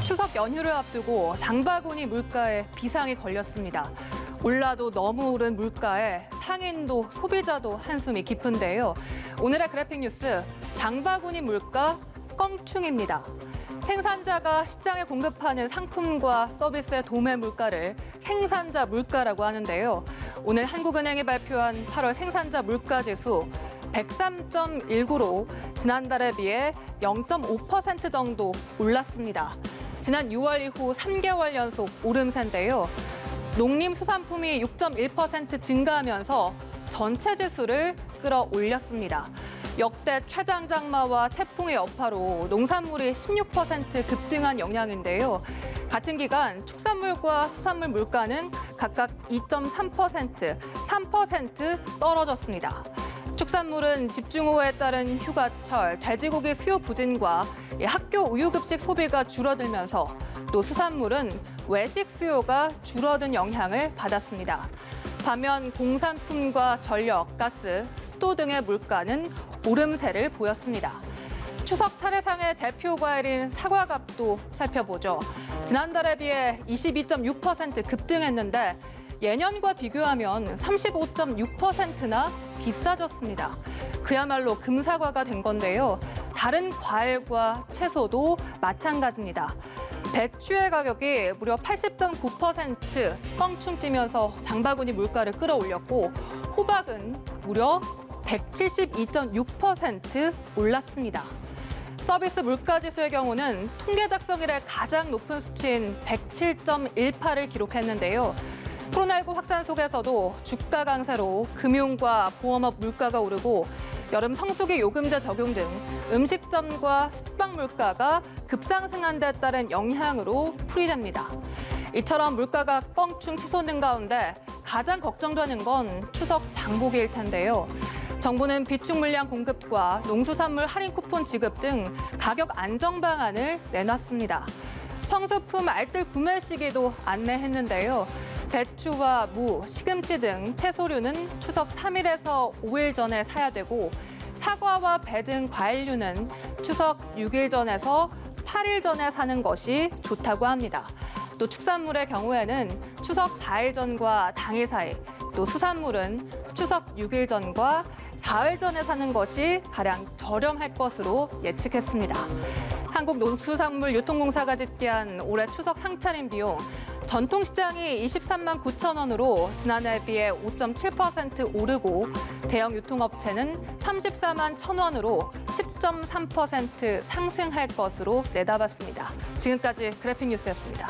추석 연휴를 앞두고 장바구니 물가에 비상이 걸렸습니다. 올라도 너무 오른 물가에 상인도 소비자도 한숨이 깊은데요. 오늘의 그래픽 뉴스, 장바구니 물가 껑충입니다. 생산자가 시장에 공급하는 상품과 서비스의 도매 물가를 생산자 물가라고 하는데요. 오늘 한국은행이 발표한 8월 생산자 물가지수 103.19로 지난달에 비해 0.5% 정도 올랐습니다. 지난 6월 이후 3개월 연속 오름세인데요. 농림수산품이 6.1% 증가하면서 전체 지수를 끌어올렸습니다. 역대 최장장마와 태풍의 여파로 농산물이 16% 급등한 영향인데요. 같은 기간 축산물과 수산물 물가는 각각 2.3%, 3% 떨어졌습니다. 축산물은 집중호우에 따른 휴가철, 돼지고기 수요 부진과 학교 우유급식 소비가 줄어들면서 또 수산물은 외식 수요가 줄어든 영향을 받았습니다. 반면 공산품과 전력, 가스, 수도 등의 물가는 오름세를 보였습니다. 추석 차례상의 대표 과일인 사과값도 살펴보죠. 지난달에 비해 22.6% 급등했는데 예년과 비교하면 35.6%나 비싸졌습니다. 그야말로 금사과가 된 건데요. 다른 과일과 채소도 마찬가지입니다. 배추의 가격이 무려 80.9% 껑충 뛰면서 장바구니 물가를 끌어올렸고 호박은 무려 172.6% 올랐습니다. 서비스 물가지수의 경우는 통계 작성 이래 가장 높은 수치인 107.18을 기록했는데요. 코로나19 확산 속에서도 주가 강세로 금융과 보험업 물가가 오르고 여름 성수기 요금제 적용 등 음식점과 숙박 물가가 급상승한 데 따른 영향으로 풀이됩니다. 이처럼 물가가 껑충 치솟는 가운데 가장 걱정되는 건 추석 장보기일 텐데요. 정부는 비축 물량 공급과 농수산물 할인 쿠폰 지급 등 가격 안정 방안을 내놨습니다. 성수품 알뜰 구매 시기도 안내했는데요. 배추와 무, 시금치 등 채소류는 추석 3일에서 5일 전에 사야 되고 사과와 배 등 과일류는 추석 6일 전에서 8일 전에 사는 것이 좋다고 합니다. 또 축산물의 경우에는 추석 4일 전과 당일 사이, 또 수산물은 추석 6일 전과 4일 전에 사는 것이 가장 저렴할 것으로 예측했습니다. 한국농수산물유통공사가 집계한 올해 추석 상차림 비용, 전통시장이 23만 9천 원으로 지난해에 비해 5.7% 오르고 대형 유통업체는 34만 1천 원으로 10.3% 상승할 것으로 내다봤습니다. 지금까지 그래픽 뉴스였습니다.